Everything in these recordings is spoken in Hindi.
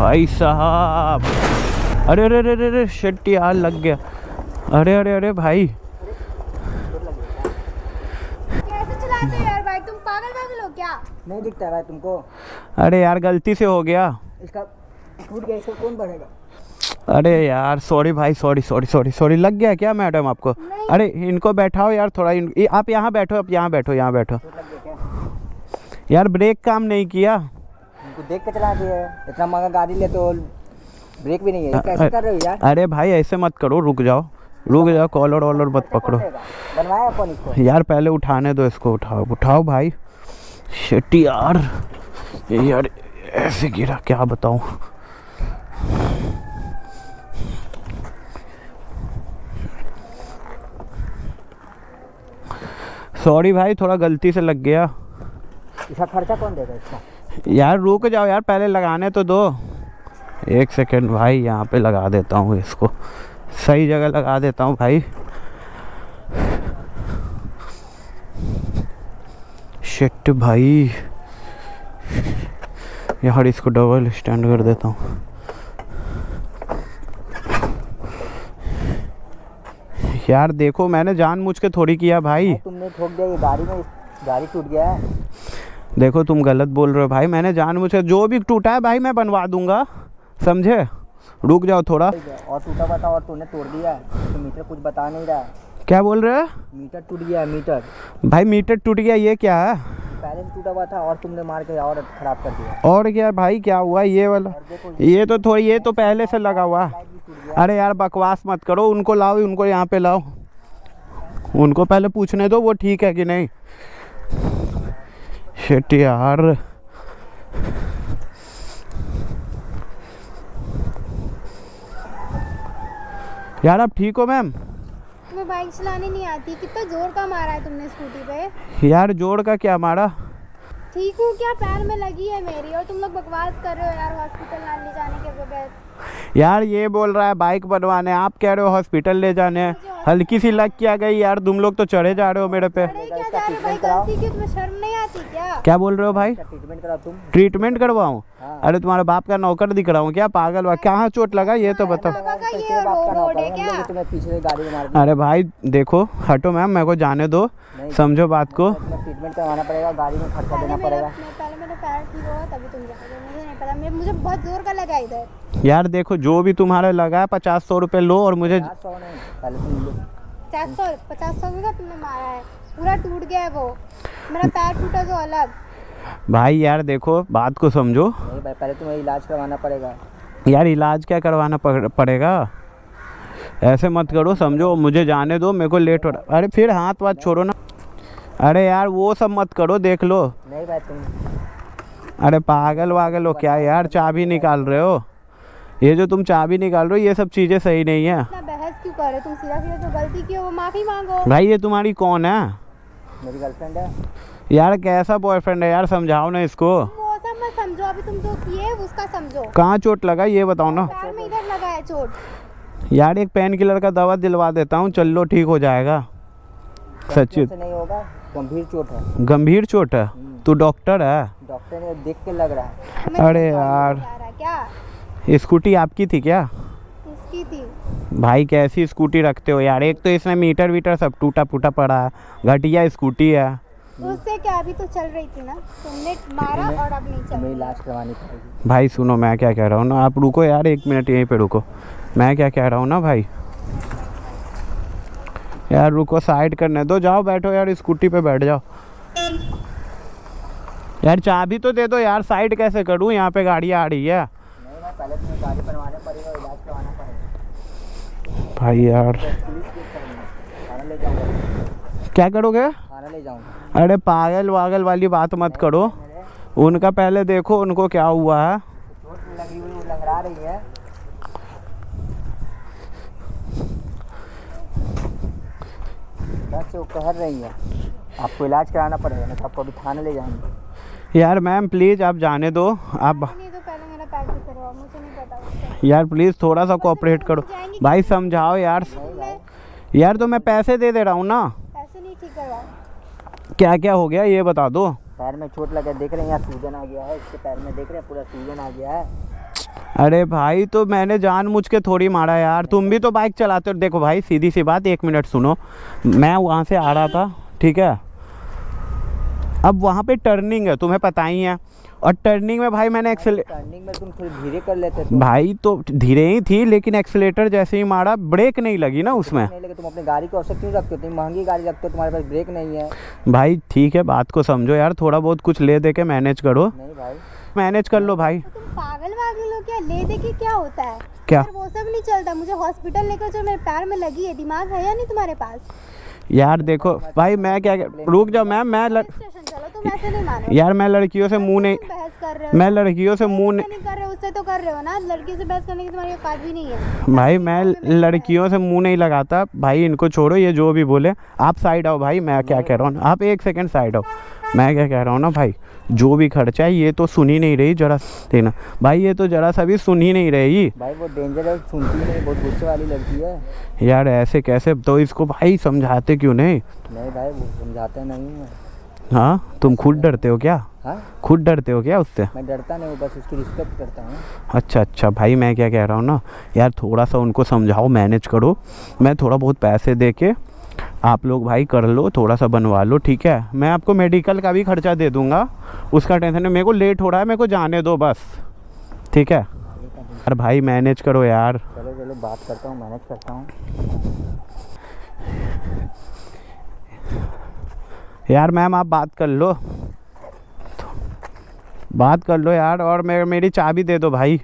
भाई साहब, अरे अरे अरे अरे शिट यार, लग गया। अरे अरे अरे भाई, कैसे चलाते हो यार बाइक? तुम पागल हो क्या? नहीं दिखता है भाई तुमको? अरे यार गलती से हो गया। इसका टूट गया, इसको कौन भरेगा? अरे यार सॉरी भाई, सॉरी सॉरी सॉरी सॉरी। लग गया क्या मैडम आपको? अरे इनको बैठाओ यार थोड़ा, आप यहाँ बैठो, आप यहाँ बैठो, यहाँ बैठो। टूट लग गया क्या? यार ब्रेक काम नहीं किया। तुमको देख के चला दिया है, इतना महंगा गाड़ी ले तो ब्रेक भी नहीं है, कैसे कर रहे हो यार? अरे भाई ऐसे मत करो, रुक जाओ रुक जाओ, कॉलर वॉलर मत पकड़ो बनवाया अपन इसको। यार, पहले उठाने दो इसको। उठाओ उठाओ भाई। शिट यार, ये यार ऐसे गिरा, क्या बताऊं। सॉरी भाई, थोड़ा गलती से लग गया। इसका खर्चा कौन देगा इसका? यार रुक जाओ यार, पहले लगाने तो दो। एक सेकंड भाई, यहाँ पे लगा देता हूँ इसको, सही जगह लगा देता हूँ भाई। शिट भाई, यार इसको डबल स्टैंड कर देता हूँ। यार देखो, मैंने जानबूझ के थोड़ी किया भाई। तुमने ठोक दिया, ये गाड़ी में गाड़ी टूट गया है। देखो तुम गलत बोल रहे हो भाई, मैंने जानबूझ के, जो भी टूटा है भाई मैं बनवा दूंगा, समझे। रुक जाओ थोड़ा। और टूटा बता, और तूने तोड़ दिया, तो मीटर कुछ बता नहीं रहा। क्या बोल रहे हैं? मीटर टूट गया, मीटर भाई मीटर टूट गया, ये क्या है? पहले से टूटा हुआ था और तुमने मार के और खराब कर दिया। और क्या भाई, क्या हुआ ये वाला? ये तो थोड़ी, ये तो पहले से लगा हुआ। अरे यार बकवास मत करो, उनको लाओ, उनको यहाँ पे लाओ, उनको पहले पूछने दो वो ठीक है कि नहीं। शिट यार, यार आप ठीक हो मैम? तुम्हें बाइक चलानी नहीं आती? कितना जोर का मारा है तुमने स्कूटी पे? यार जोड़ का क्या मारा? ठीक हूँ क्या? पैर में लगी है मेरी, और तुम लोग बकवास कर रहे हो यार हॉस्पिटल ले जाने के बगैर। यार ये बोल रहा है बाइक बनवाने, आप कह रहे हो हॉस्पिटल ले जाने। हल्की सी लग क्या गई यार, तुम लोग तो चढ़े जा रहे हो मेरे पे। अरे क्या जा रहे हो भाई, गलती की, तुम्हें शर्म नहीं आती क्या? क्या बोल रहे हो भाई? ट्रीटमेंट करा तुम। ट्रीटमेंट करवाऊं? हाँ। अरे तुम्हारे बाप का नौकर दिख रहा हूँ क्या? पागल हुआ, कहाँ चोट लगा ये तो बताओ। पापा का ये रोड है क्या? तुम्हें पीछे से गाड़ी में मार दिया। अरे भाई देखो, हटो मैम, मेरे को जाने दो, समझो बात को। तुम्हें ट्रीटमेंट करवाना पड़ेगा, गाड़ी में खर्चा देना पड़ेगा। पहले मेरा पैर ठीक होगा तभी तुम जाओगे, मुझे नहीं पता। मुझे बहुत जोर का लगा इधर। यार देखो, जो भी तुम्हारा लगा है 50-100 रुपये लो, और मुझे 400 नहीं, पहले तुम लो। 50 का तुमने मारा है, पूरा टूट गया है वो। मेरा पैर टूटा तो अलग। भाई यार देखो, बात को समझो। नहीं भाई, पहले तुम्हें इलाज करवाना पड़ेगा। यार इलाज क्या करवाना पड़ेगा? ऐसे मत करो, समझो, मुझे जाने दो, मेरे को लेट हो रहा। अरे फिर हाथ वाथ छोड़ो ना। अरे यार वो सब मत करो, देख लो। नहीं भाई तुम, अरे पागल वागल हो क्या यार, चाबी निकाल रहे हो? ये जो तुम चाबी निकाल रहे हो, ये सब चीज़ें सही नहीं है। इतना बहस क्यों कर रहे हो तुम? सीधा सीधा जो गलती की हो वो माफी मांगो। भाई ये तुम्हारी कौन है? मेरी गर्लफ्रेंड है। यार कैसा बॉयफ्रेंड है यार, समझाओ ना इसको। वो सब मत समझो, अभी तुम जो किए उसका समझो। कहाँ चोट लगा ये बताओ ना। पैर में इधर लगा है चोट। यार एक पेन किलर का दवा दिलवा देता हूँ, चल लो ठीक हो जाएगा। सच्ची से नहीं होगा, गंभीर चोट है। गंभीर चोट है? तू डॉक्टर है? डॉक्टर ने देख के लग रहा है। तुम्हें अरे समझ यार। नहीं आ रहा क्या? स्कूटी आपकी थी क्या? इसकी थी। भाई कैसी स्कूटी रखते हो यार, एक तो इसमें मीटर वीटर सब टूटा फूटा पड़ा है, घटिया स्कूटी है। उससे क्या, अभी तो चल रही थी ना, तुमने मारा और अब नहीं चल तुम्हें रही। इलाज करवानी पड़ेगी। भाई सुनो, मैं क्या कह रहा हूँ ना, आप रुको यार, 1 मिनट यहीं पे रुको। मैं क्या कह रहा हूँ ना भाई, यार रुको, साइड करने दो, जाओ बैठो यार, स्कूटी पे बैठ जाओ। यार चाबी तो दे दो यार, साइड कैसे करूँ, यहाँ पे गाड़ी आ रही है। नहीं ना, पहले तुम्हें गाड़ी बनवाना पड़ेगा, इलाज करवाना पड़ेगा। भाई यार थाना ले जाऊंगा। क्या करोगे? थाना ले जाऊंगा। अरे पागल वागल वाली बात मत करो, उनका पहले देखो उनको क्या हुआ है। चोट लगी हुई, वो लंगड़ा रही है। बस वो कह रही है, आपको इलाज कराना पड़ेगा, नहीं तो आपको अभी थाने ले जाएंगे। यार मैम प्लीज़ आप जाने दो, आप नहीं तो पहले मेरा पैर ठीक करवाओ, मुझे नहीं पता उसका। यार प्लीज़ थोड़ा सा कोऑपरेट करो भाई, समझाओ यार। यार तो मैं पैसे दे दे रहा हूँ ना। पैसे नहीं ठीक करवाओ। क्या क्या हो गया ये बता दो। पैर में चोट लगा, देख रहे हैं यहाँ सूजन आ गया है, इसके पैर में देख रहे हैं पूरा सूजन आ गया है। अरे भाई तो मैंने जानबूझ के थोड़ी मारा यार, तुम भी तो बाइक चलाते हो। देखो भाई सीधी सी बात, 1 मिनट सुनो, मैं वहाँ से आ रहा था, ठीक है, अब वहाँ पे टर्निंग है, तुम्हें पता ही है, और टर्निंग में भाई मैंने टर्निंग में तुम थोड़ी धीरे कर लेते तो भाई तो धीरे ही थी, लेकिन एक्सीलेटर जैसे ही मारा, ब्रेक नहीं लगी ना उसमें। नहीं लगे। तुम अपनी गाड़ी को औसत क्यों रखते हो? तुम महंगी गाड़ी रखते हो, तुम्हारे पास ब्रेक नहीं है। भाई ठीक है, बात को समझो यार, थोड़ा बहुत कुछ ले दे के मैनेज करो। नहीं भाई, मैनेज कर लो भाई। तुम पागल वागल हो क्या? ले दे के क्या होता है? क्या? यार वो सब नहीं चलता, मुझे हॉस्पिटल लेकर जो मेरे पैर में लगी है, दिमाग है या नहीं तुम्हारे पास? यार देखो भाई, मैं क्या, रुक जाओ मैम, स्टेशन चलो, तुम ऐसे नहीं मानो। यार मैं लड़कियों से मुंह नहीं, तुम बहस कर रहे हो। मैं लड़कियों से मुंह नहीं कर रहे हो, उससे तो कर रहे हो ना। लड़की से बहस करने की तुम्हारी औकात भी नहीं है। भाई मैं लड़कियों से मुंह नहीं लगाता भाई, इनको छोड़ो, ये जो भी बोले। आप साइड आओ भाई, मैं क्या कह रहा हूँ, आप 1 सेकंड साइड आओ, मैं क्या कह रहा हूँ ना भाई, जो भी खर्चा है ये तो सुन ही नहीं रही, जरा देना भाई, ये तो जरा सा भी सुन ही नहीं रही भाई वो डेंजर है, सुनती नहीं, बहुत गुस्से वाली लड़की है। यार। ऐसे कैसे, तो इसको भाई समझाते क्यों नहीं? नहीं भाई, वो समझाते नहीं है। हाँ, तुम खुद डरते हो क्या? हाँ, खुद डरते हो क्या उससे? मैं डरता नहीं हूँ, बस उसकी रिस्पेक्ट करता हूँ। अच्छा अच्छा भाई, मैं क्या कह रहा हूँ ना यार, थोड़ा सा उनको समझाओ, मैनेज करो। मैं थोड़ा बहुत पैसे दे के आप लोग भाई कर लो, थोड़ा सा बनवा लो, ठीक है। मैं आपको मेडिकल का भी खर्चा दे दूंगा, उसका टेंशन नहीं। मेरे को लेट हो रहा है, मेरे को जाने दो बस, ठीक है यार। भाई मैनेज करो यार। चलो चलो, बात करता हूँ, मैनेज करता हूँ। यार मैम आप बात कर लो, बात कर लो यार, और मेरी चाबी दे दो भाई।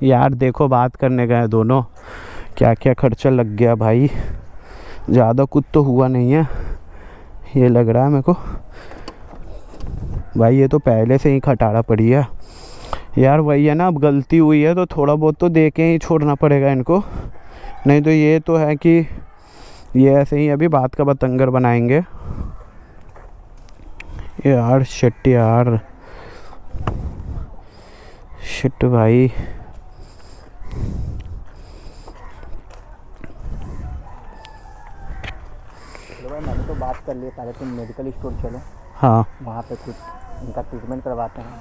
यार देखो, बात करने गए दोनों, क्या क्या खर्चा लग गया भाई, ज़्यादा कुछ तो हुआ नहीं है, ये लग रहा है मेरे को भाई। ये तो पहले से ही खटारा पड़ी है यार। वही है ना, अब गलती हुई है तो थोड़ा बहुत तो दे के ही छोड़ना पड़ेगा इनको, नहीं तो ये तो है कि ये ऐसे ही अभी बात का बतंगर बनाएंगे यार। शिट यार, शिट भाई। चलो भाई, मैंने तो बात कर ली, पहले तुम मेडिकल स्टोर चलो, हाँ वहाँ पे कुछ उनका ट्रीटमेंट करवाते हैं।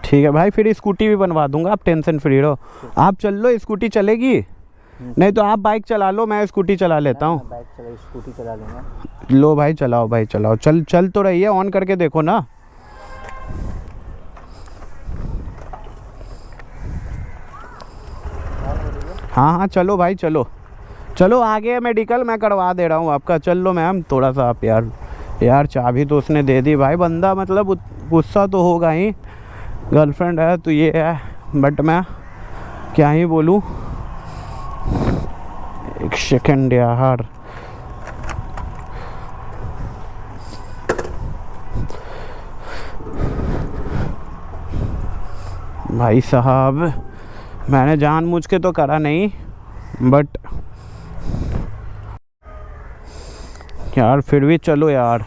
ठीक है भाई, फिर स्कूटी भी बनवा दूंगा, आप टेंशन फ्री रहो। आप चल लो, स्कूटी चलेगी? नहीं तो आप बाइक चला लो, मैं स्कूटी चला लेता हूँ। बाइक चला, स्कूटी चला लूँगा। लो भाई चलाओ, भाई चलाओ, चल तो रही है, ऑन करके देखो ना। हाँ हाँ चलो भाई, चलो चलो, आगे मेडिकल मैं करवा दे रहा हूँ आपका। चल लो मैम, थोड़ा सा आप यार चाबी तो उसने दे दी भाई, बंदा मतलब गुस्सा तो होगा ही, गर्लफ्रेंड है तो ये है, बट मैं क्या ही बोलूँ। एक सेकंड यार, भाई साहब मैंने जानबूझ के तो करा नहीं, बट यार फिर भी चलो यार,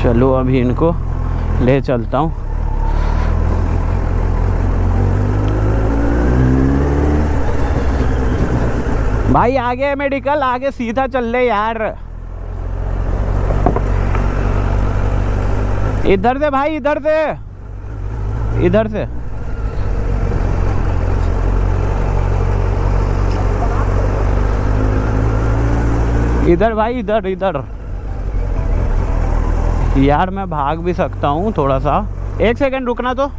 चलो अभी इनको ले चलता हूँ। भाई आगे मेडिकल, आगे सीधा चल ले यार। इधर से भाई, इधर से, इधर से। इधर भाई, इधर इधर। यार मैं भाग भी सकता हूँ थोड़ा सा, 1 सेकंड रुकना तो।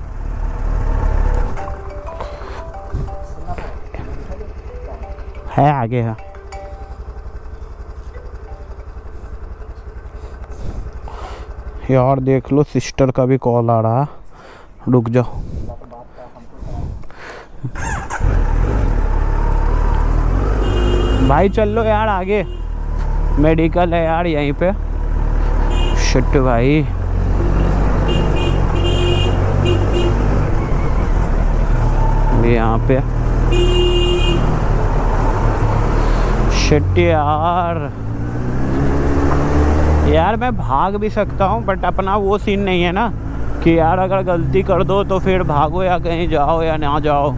है आगे है। यार देख लो, सिस्टर का भी कॉल आ रहा है, रुक जाओ। भाई चल लो यार, आगे मेडिकल है यार यहीं पे। शिट भाई, यहाँ पे शिट यार मैं भाग भी सकता हूँ, बट अपना वो सीन नहीं है ना कि यार अगर गलती कर दो तो फिर भागो या कहीं जाओ या ना जाओ।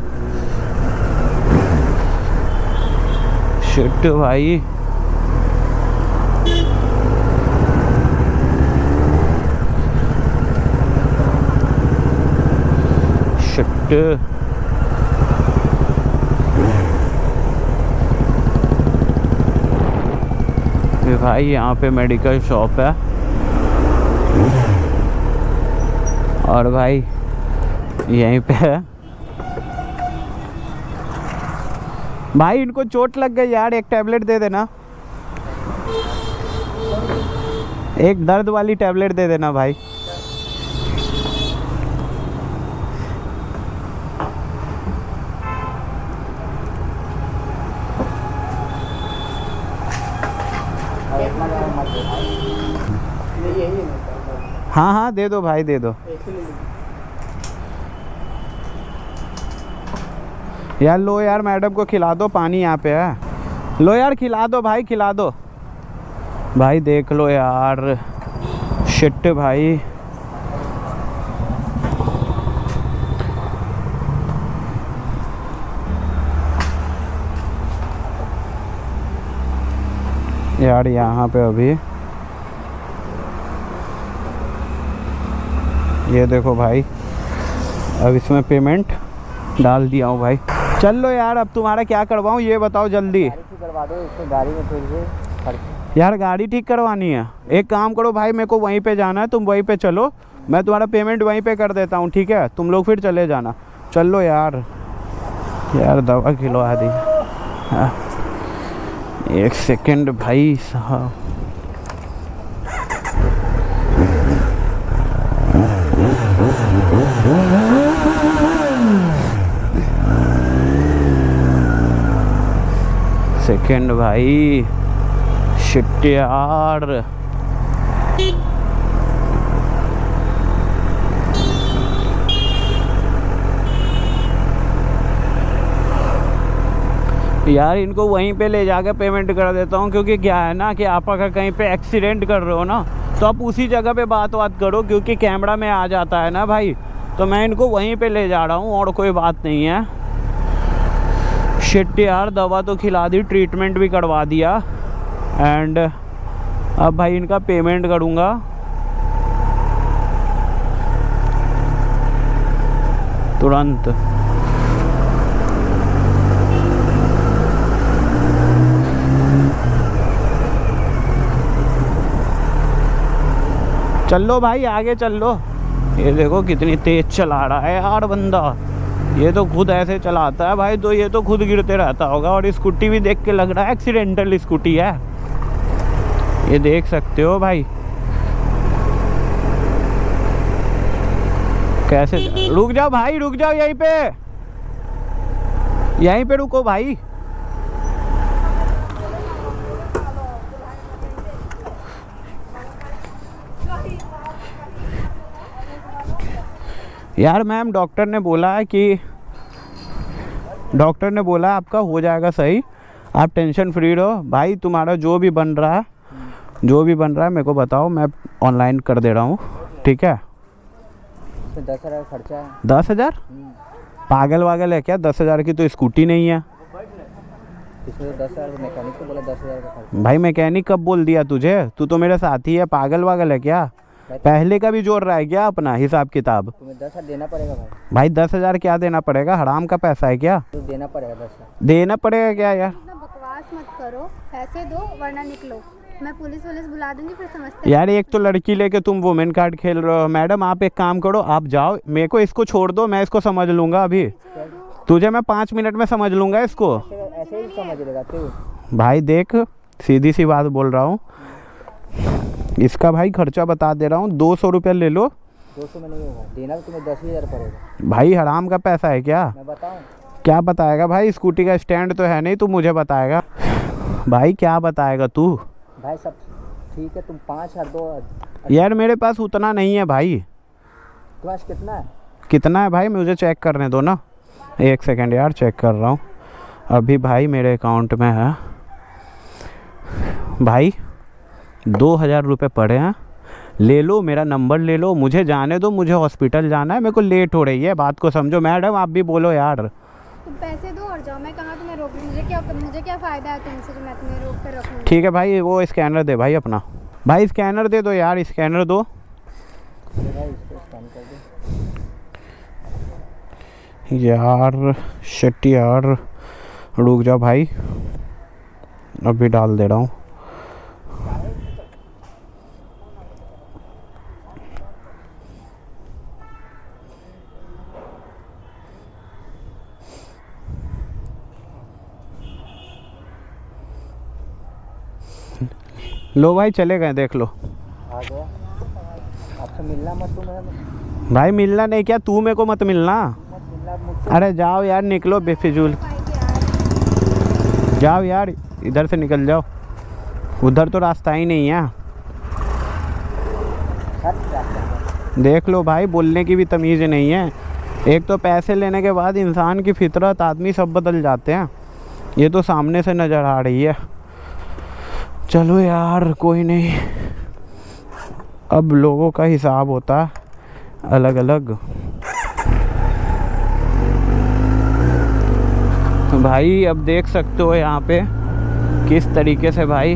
शिट भाई, ये भाई यहाँ पे मेडिकल शॉप है और भाई यहीं पे है। भाई इनको चोट लग गई यार, एक टैबलेट दे देना, एक दर्द वाली टैबलेट दे देना भाई। हाँ हाँ दे दो भाई, दे दो यार। लो यार मैडम को खिला दो, पानी यहाँ पे है। लो यार खिला दो भाई, खिला दो भाई। देख लो यार, शिट भाई। यार यहाँ पे अभी ये देखो भाई, अब इसमें पेमेंट डाल दिया हूँ भाई। चल लो यार, अब तुम्हारा क्या करवाऊँ ये बताओ जल्दी। करवा दो इसको, गाड़ी में फिर यार गाड़ी ठीक करवानी है, एक काम करो भाई, मेरे को वहीं पे जाना है, तुम वहीं पे चलो, मैं तुम्हारा पेमेंट वहीं पे कर देता हूँ, ठीक है? तुम लोग फिर चले जाना। चल लो यार। यार दवा खिलवा दी। हाँ। एक सेकंड भाई साहब। सेकंड भाई, शिट यार। यार इनको वहीं पे ले जाकर पेमेंट कर देता हूँ, क्योंकि क्या है ना कि आप अगर कहीं पे एक्सीडेंट कर रहे हो ना तो आप उसी जगह पे बात करो, क्योंकि कैमरा में आ जाता है ना भाई। तो मैं इनको वहीं पे ले जा रहा हूँ और कोई बात नहीं है। शिट यार, दवा तो खिला दी, ट्रीटमेंट भी करवा दिया, एंड अब भाई इनका पेमेंट करूँगा। तुरंत। चल लो भाई, आगे चल लो। ये देखो कितनी तेज चला रहा है यार बंदा, ये तो खुद ऐसे चलाता है भाई, तो ये तो खुद गिरते रहता होगा। और स्कूटी भी देख के लग रहा है एक्सीडेंटल स्कूटी है, ये देख सकते हो भाई कैसे। रुक जाओ भाई, रुक जाओ, यहीं पे रुको भाई। यार मैम, डॉक्टर ने बोला है कि आपका हो जाएगा सही, आप टेंशन फ्री रहो भाई। तुम्हारा जो भी बन रहा है मेरे को बताओ, मैं ऑनलाइन कर दे रहा हूँ, ठीक है? 10,000 खर्चा है। 10,000? पागल वागल है क्या? 10,000 की तो स्कूटी नहीं है। इसमें 10,000 मैकेनिक को बोला, 10,000 का खर्चा। भाई मैकेनिक कब बोल दिया तुझे? तू तो मेरा साथी है, पागल वागल है क्या? पहले का भी जोड़ रहा है क्या अपना हिसाब किताब? तुम्हें 10,000 देना पड़ेगा भाई। भाई 10,000 क्या देना पड़ेगा? हराम का पैसा है क्या? तो देना पड़ेगा 10,000। देना पड़ेगा क्या यार? इतना बकवास मत करो, पैसे दो वरना निकलो। मैं पुलिस बुला दूंगी, फिर समझते यार एक तो लड़की लेके तुम वुमेन कार्ड खेल रहे हो। मैडम आप एक काम करो, आप जाओ, मेरे को इसको छोड़ दो, मैं इसको समझ लूँगा। अभी तुझे मैं 5 मिनट में समझ लूँगा इसको। ऐसे ही समझ लेगा तू भाई देख, सीधी सी बात बोल रहा हूँ, इसका भाई खर्चा बता दे रहा हूँ, 200 रुपये ले लो। 200 में नहीं होगा, देना तो तुम्हें 10,000 पड़ेगा। भाई हराम का पैसा है क्या? मैं बताऊँ? क्या बताएगा भाई? स्कूटी का स्टैंड तो है नहीं, तू मुझे बताएगा भाई? क्या बताएगा तू? भाई सब ठीक है, तुम 5,000 दो। यार मेरे पास उतना नहीं है भाई। तुम्हारे पास कितना है? कितना है भाई? मुझे चेक करने दो ना, एक सेकंड यार, चेक कर रहा हूँ अभी। भाई मेरे अकाउंट में है भाई 2,000 रुपये पड़े हैं। ले लो, मेरा नंबर ले लो, मुझे जाने दो, मुझे हॉस्पिटल जाना है, मेरे को लेट हो रही है, बात को समझो। मैडम आप भी बोलो यार। तुम पैसे दो और जाओ, मैं कहाँ तुम्हें रोक लूँ? मुझे क्या फ़ायदा है तुमसे जो मैं तुम्हें रोक कर रखूँ? ठीक है भाई, वो स्कैनर दे भाई अपना। भाई स्कैनर दे दो यार, स्कैनर दो। भाई इसको स्कैन कर दो। यार शिट यार, रुक जा भाई, अभी डाल दे रहा हूँ। लो भाई चले गए, देख लो। आ गया। आपसे मिलना मत, तू मेरे भाई मिलना नहीं, क्या तू मेरे को मत मिलना। मत मिलना मुझसे। अरे जाओ यार, निकलो बेफिजूल, जाओ यार, इधर से निकल जाओ, उधर तो रास्ता ही नहीं है। हट रास्ता। देख लो भाई, बोलने की भी तमीज़ नहीं है। एक तो पैसे लेने के बाद इंसान की फितरत, आदमी सब बदल जाते हैं। ये तो सामने से नज़र आ रही है। चलो यार कोई नहीं, अब लोगों का हिसाब होता है अलग अलग। तो भाई अब देख सकते हो यहाँ पे किस तरीके से भाई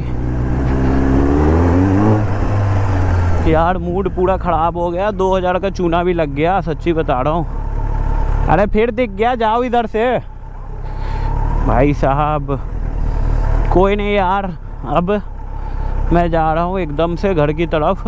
यार मूड पूरा ख़राब हो गया। 2000 का चूना भी लग गया, सच्ची बता रहा हूँ। अरे फिर दिख गया, जाओ इधर से भाई साहब। कोई नहीं यार, अब मैं जा रहा हूँ एकदम से घर की तरफ,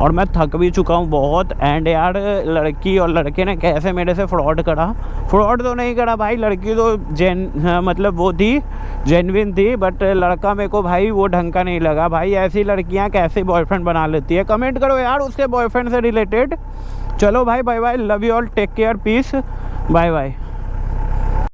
और मैं थक भी चुका हूँ बहुत। एंड यार लड़की और लड़के ने कैसे मेरे से फ्रॉड करा। फ्रॉड तो नहीं करा भाई, लड़की तो मतलब वो थी, जेन्युइन थी, बट लड़का मेरे को भाई वो ढंग का नहीं लगा। भाई ऐसी लड़कियाँ कैसे बॉयफ्रेंड बना लेती है, कमेंट करो यार उसके बॉयफ्रेंड से रिलेटेड। चलो भाई, bye bye, love you all, take care, peace, bye bye.